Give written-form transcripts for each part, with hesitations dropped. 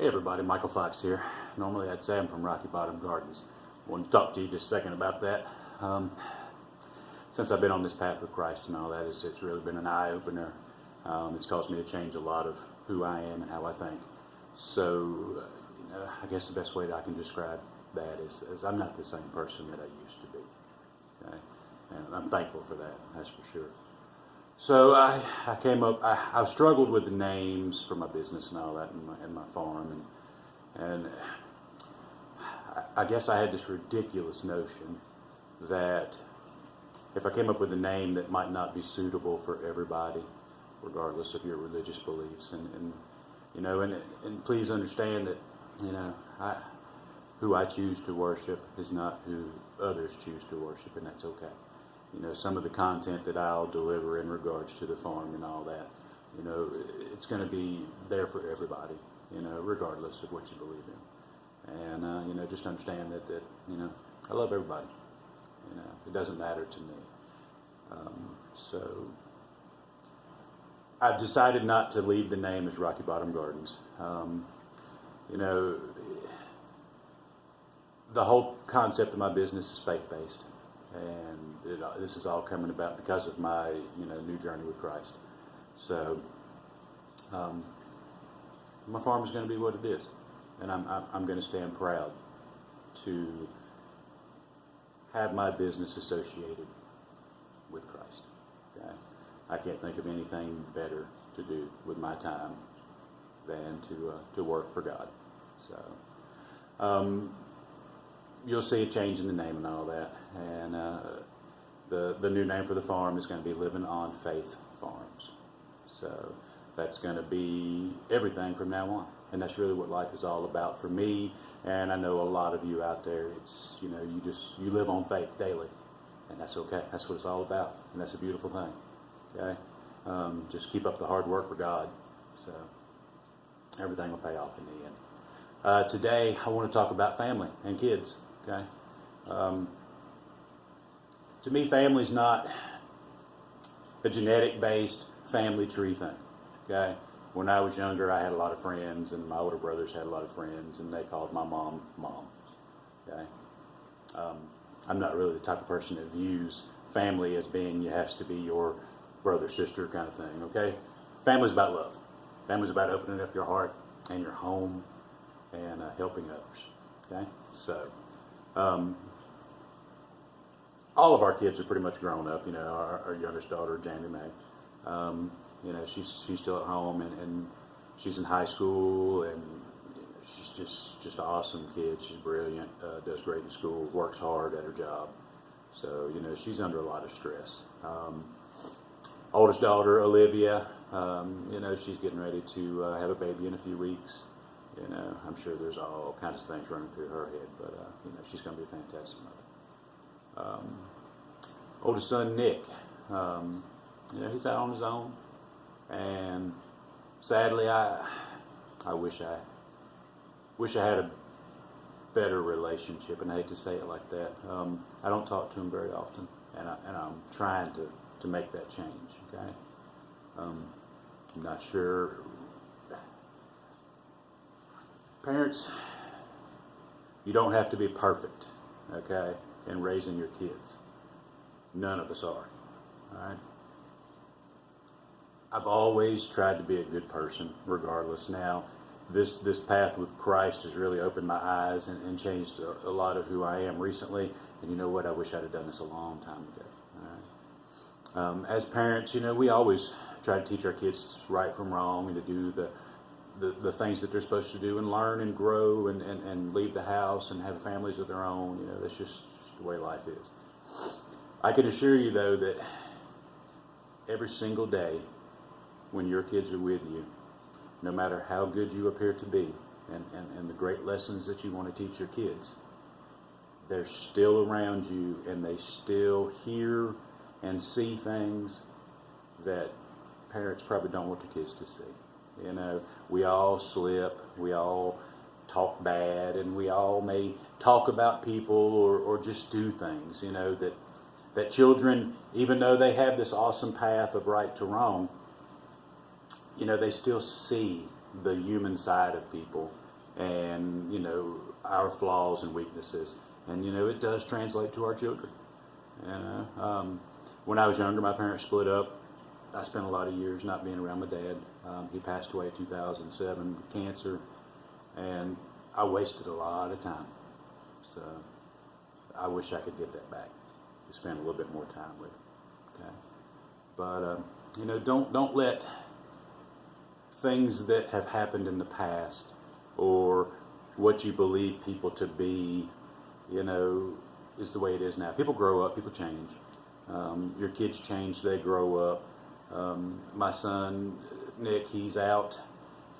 Hey everybody, Michael Fox here. Normally I'd say I'm from Rocky Bottom Gardens. I want to talk to you just a second about that. Since I've been on this path with Christ and all that, it's really been an eye-opener. It's caused me to change a lot of who I am and how I think. So, I guess the best way that I can describe that is I'm not the same person that I used to be. Okay? And I'm thankful for that, that's for sure. So I came up. I struggled with the names for my business and all that, and my farm, and I guess I had this ridiculous notion that if I came up with a name that might not be suitable for everybody, regardless of your religious beliefs, and please understand that who I choose to worship is not who others choose to worship, and that's okay. Some of the content that I'll deliver in regards to the farm and all that, it's going to be there for everybody, regardless of what you believe in. And, just understand that I love everybody. It doesn't matter to me. So I've decided not to leave the name as Rocky Bottom Gardens. The whole concept of my business is faith-based. And this is all coming about because of my, new journey with Christ. So, my farm is going to be what it is, and I'm going to stand proud to have my business associated with Christ. Okay? I can't think of anything better to do with my time than to work for God. So, you'll see a change in the name and all that, and the new name for the farm is going to be Living on Faith Farms. So that's going to be everything from now on, and that's really what life is all about for me. And I know a lot of you out there. It's you live on faith daily, and that's okay. That's what it's all about, and that's a beautiful thing. Okay, just keep up the hard work for God. So everything will pay off in the end. Today I want to talk about family and kids. Okay. To me, family is not a genetic-based family tree thing. Okay. When I was younger, I had a lot of friends, and my older brothers had a lot of friends, and they called my mom Mom. Okay. I'm not really the type of person that views family as being you have to be your brother, sister kind of thing. Okay. Family's about love. Family's about opening up your heart and your home and helping others. Okay. So. All of our kids are pretty much grown up. Our youngest daughter, Jamie May, she's still at home, and she's in high school, and she's just an awesome kid. She's brilliant, does great in school, works hard at her job. So, she's under a lot of stress. Oldest daughter, Olivia, she's getting ready to have a baby in a few weeks. I'm sure there's all kinds of things running through her head, but, she's going to be a fantastic mother. Oldest son, Nick, he's out on his own, and sadly, I wish I had a better relationship, and I hate to say it like that. I don't talk to him very often, and I'm trying to make that change, okay? I'm not sure. Parents, you don't have to be perfect, okay, in raising your kids. None of us are, all right? I've always tried to be a good person, regardless. Now, this path with Christ has really opened my eyes and changed a lot of who I am recently. And you know what? I wish I'd have done this a long time ago, all right? As parents, we always try to teach our kids right from wrong and to do the things that they're supposed to do and learn and grow and leave the house and have families of their own. That's just the way life is. I can assure you, though, that every single day when your kids are with you, no matter how good you appear to be and the great lessons that you want to teach your kids, they're still around you and they still hear and see things that parents probably don't want their kids to see. We all slip, we all talk bad, and we all may talk about people or just do things, that children, even though they have this awesome path of right to wrong, they still see the human side of people and our flaws and weaknesses, and it does translate to our children. When I was younger, my parents split up. I spent a lot of years not being around my dad. He passed away in 2007 with cancer, and I wasted a lot of time. So I wish I could get that back, to spend a little bit more time with. Okay, but don't let things that have happened in the past, or what you believe people to be, is the way it is now. People grow up, people change. Your kids change, they grow up. My son, Nick, he's out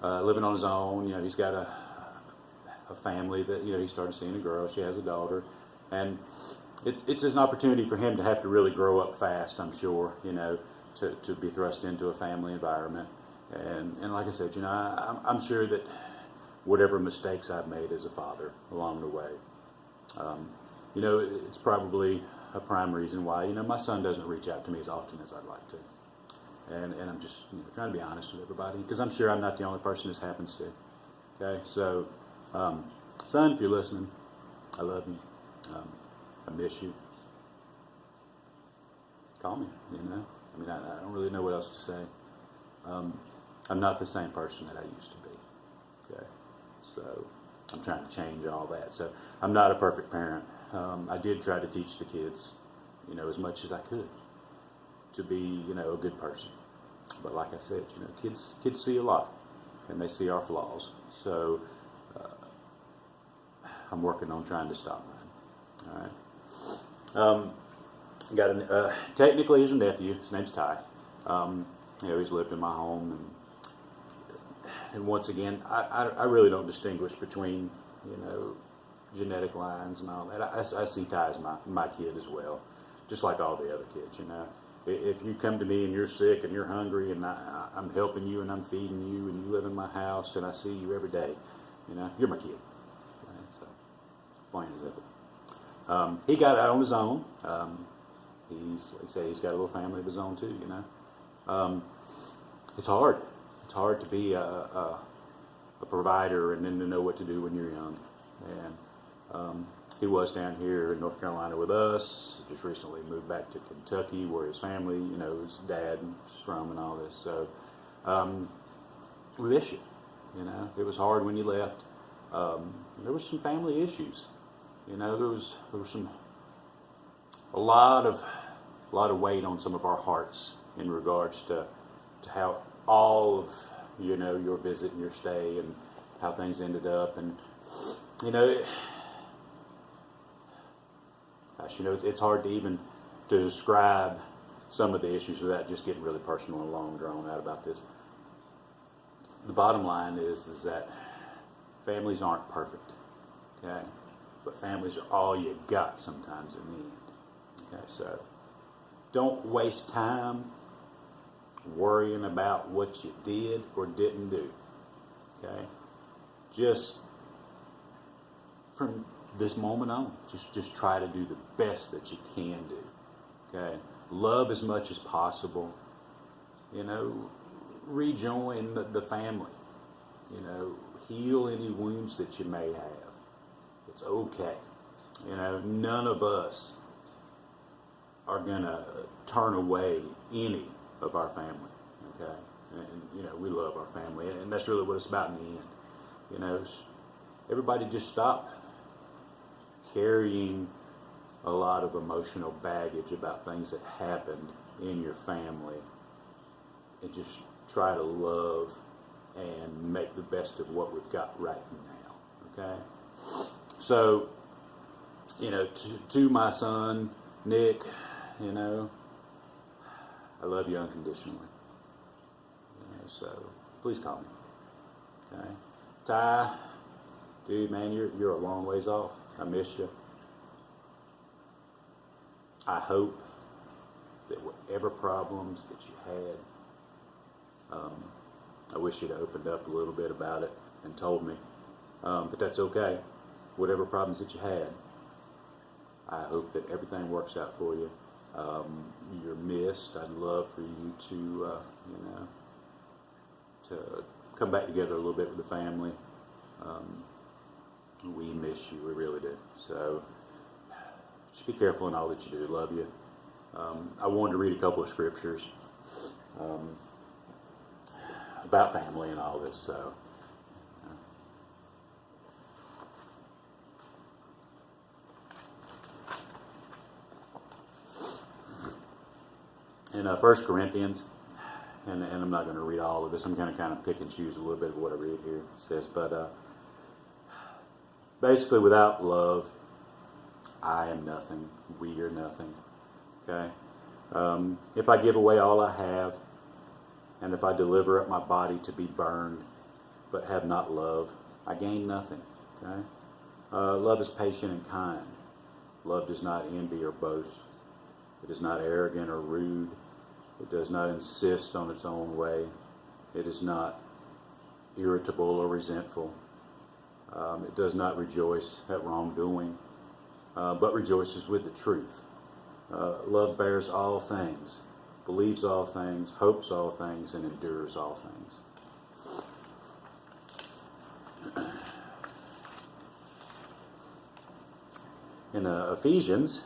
living on his own. He's got a family that, he started seeing a girl. She has a daughter. And it's an opportunity for him to have to really grow up fast, I'm sure, to be thrust into a family environment. And like I said, I'm sure that whatever mistakes I've made as a father along the way, it's probably a prime reason why, my son doesn't reach out to me as often as I'd like to. And I'm just trying to be honest with everybody, because I'm sure I'm not the only person this happens to. Okay, so, son, if you're listening, I love you. I miss you. Call me, I don't really know what else to say. I'm not the same person that I used to be. Okay, so I'm trying to change all that. So I'm not a perfect parent. I did try to teach the kids, as much as I could, to be, a good person. But like I said, kids see a lot, and they see our flaws. So I'm working on trying to stop mine. All right. Technically he's a nephew. His name's Ty. He's lived in my home, and once again, I really don't distinguish between, genetic lines and all that. I see Ty as my kid as well, just like all the other kids. If you come to me and you're sick and you're hungry, and I'm helping you and I'm feeding you, and you live in my house and I see you every day, you're my kid. Okay? So plain as simple. He got out on his own. He's got a little family of his own too. It's hard. It's hard to be a provider and then to know what to do when you're young. And he was down here in North Carolina with us. Just recently moved back to Kentucky, where his family, his dad is from and all this. So we miss you. It was hard when you left. There was some family issues. There was a lot of weight on some of our hearts in regards to how all of your visit and your stay and how things ended up. And it's hard to even to describe some of the issues without just getting really personal and long and drawn out about this. The bottom line is that families aren't perfect, okay? But families are all you got sometimes in the end. Okay, so don't waste time worrying about what you did or didn't do. Okay, just from this moment on, just try to do the best that you can do. Okay, love as much as possible. Rejoin the family. Heal any wounds that you may have. It's okay. None of us are going to turn away any of our family, okay? And we love our family, and that's really what it's about in the end. Everybody just stop carrying a lot of emotional baggage about things that happened in your family, and just try to love and make the best of what we've got right now, okay? So, to my son, Nick, I love you unconditionally. So please call me. Okay, Ty, dude, man, you're a long ways off. I miss you. I hope that whatever problems that you had, I wish you'd opened up a little bit about it and told me. But that's okay. Whatever problems that you had, I hope that everything works out for you. You're missed. I'd love for you to, to come back together a little bit with the family. We miss you, we really do. So just be careful in all that you do. Love you. I wanted to read a couple of scriptures about family and all this. So in 1 Corinthians, and I'm not going to read all of this. I'm going to kind of pick and choose a little bit of what I read here. It says, but basically, without love, I am nothing. We are nothing. Okay? If I give away all I have, and if I deliver up my body to be burned, but have not love, I gain nothing. Okay? Love is patient and kind. Love does not envy or boast. It is not arrogant or rude. It does not insist on its own way. It is not irritable or resentful. It does not rejoice at wrongdoing, but rejoices with the truth. Love bears all things, believes all things, hopes all things, and endures all things. In Ephesians,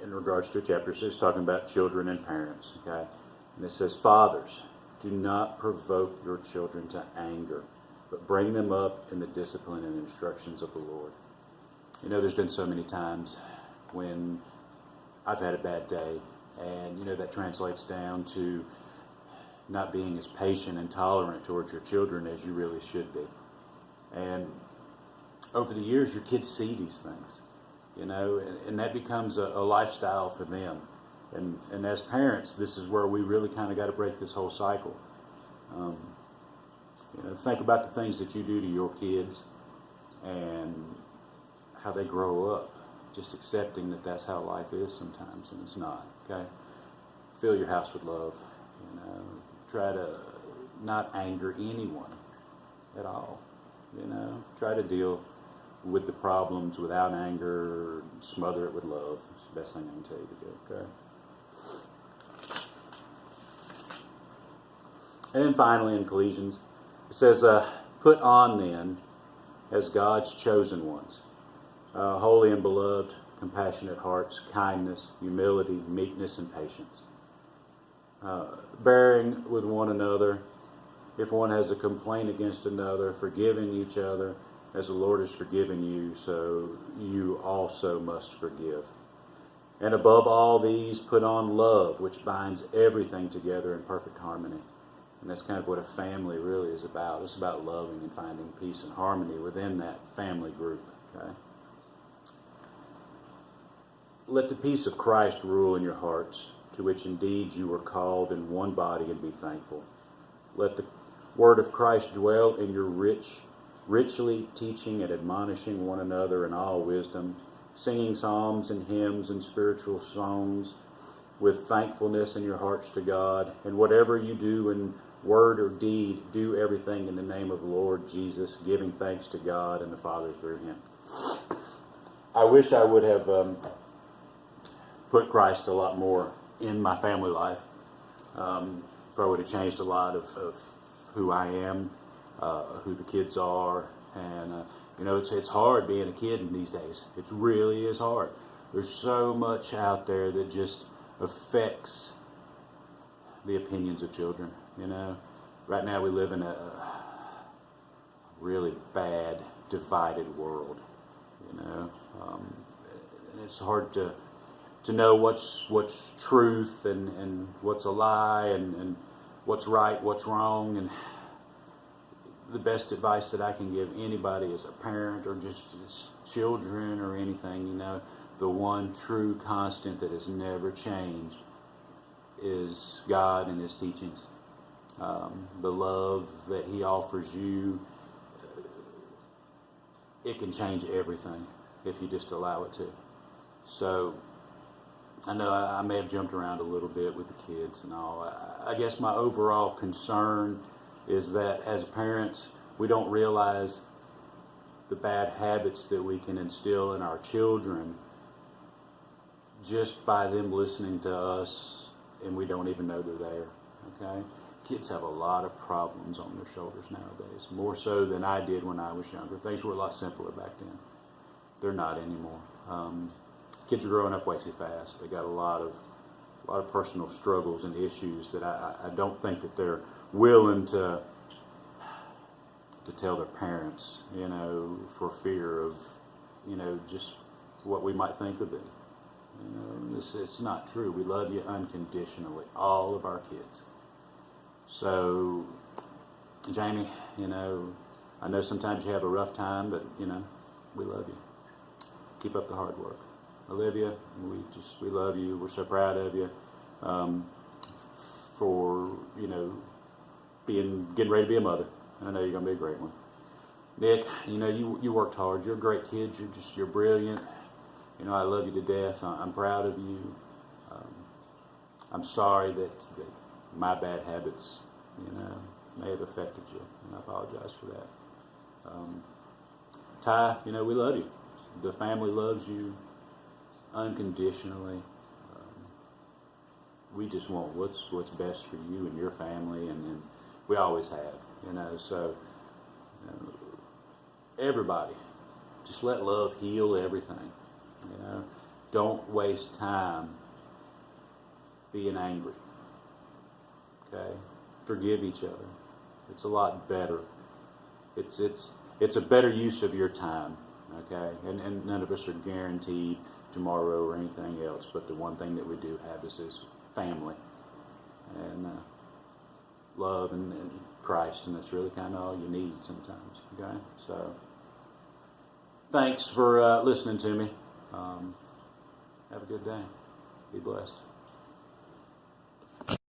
in regards to a chapter 6, talking about children and parents, okay? And it says, fathers, do not provoke your children to anger, but bring them up in the discipline and instructions of the Lord. You know, there's been so many times when I've had a bad day, and, you know, that translates down to not being as patient and tolerant towards your children as you really should be. And over the years, your kids see these things, you know, and that becomes a lifestyle for them. And as parents, this is where we really kind of got to break this whole cycle. You know, think about the things that you do to your kids and how they grow up, just accepting that that's how life is sometimes, and it's not, okay? Fill your house with love, you know. Try to not anger anyone at all, you know. Try to deal with the problems without anger, smother it with love. It's the best thing I can tell you to do, okay? And then finally in Colossians, it says, put on then as God's chosen ones, holy and beloved, compassionate hearts, kindness, humility, meekness, and patience. Bearing with one another, if one has a complaint against another, forgiving each other, as the Lord has forgiven you, so you also must forgive. And above all these, put on love, which binds everything together in perfect harmony. And that's kind of what a family really is about. It's about loving and finding peace and harmony within that family group. Okay? Let the peace of Christ rule in your hearts, to which indeed you were called in one body, and be thankful. Let the word of Christ dwell in your richly teaching and admonishing one another in all wisdom, singing psalms and hymns and spiritual songs with thankfulness in your hearts to God. And whatever you do in word or deed, do everything in the name of the Lord Jesus, giving thanks to God and the Father through him. I wish I would have put Christ a lot more in my family life. Probably would have changed a lot of who I am, who the kids are, and you know, it's hard being a kid in these days. It really is hard. There's so much out there that just affects the opinions of children. You know, right now we live in a really bad, divided world. You know, and it's hard to know what's truth and what's a lie and what's right, what's wrong. And the best advice that I can give anybody as a parent or just as children or anything, you know, the one true constant that has never changed is God and his teachings. The love that he offers you, it can change everything if you just allow it to. So I know I may have jumped around a little bit with the kids and all. I guess my overall concern is that as parents, we don't realize the bad habits that we can instill in our children just by them listening to us, and we don't even know they're there. Okay? kids have a lot of problems on their shoulders nowadays, more so than I did when I was younger. Things were a lot simpler back then. They're not anymore. Kids are growing up way too fast. They got a lot of personal struggles and issues that I don't think that they're willing to tell their parents, for fear of, just what we might think of them. It's not true. We love you unconditionally, all of our kids. So, Jamie, I know sometimes you have a rough time, but, we love you. Keep up the hard work. Olivia, we love you. We're so proud of you for, getting ready to be a mother. And I know you're going to be a great one. Nick, you worked hard. You're a great kid. You're brilliant. I love you to death. I'm proud of you. I'm sorry that my bad habits, may have affected you, and I apologize for that. Ty, we love you. The family loves you unconditionally. We just want what's best for you and your family, and we always have, So everybody, just let love heal everything. Don't waste time being angry. Okay, forgive each other. It's a lot better. It's a better use of your time. Okay, and none of us are guaranteed tomorrow or anything else. But the one thing that we do have is this family and love and Christ, and that's really kind of all you need sometimes. Okay, so thanks for listening to me. Have a good day. Be blessed.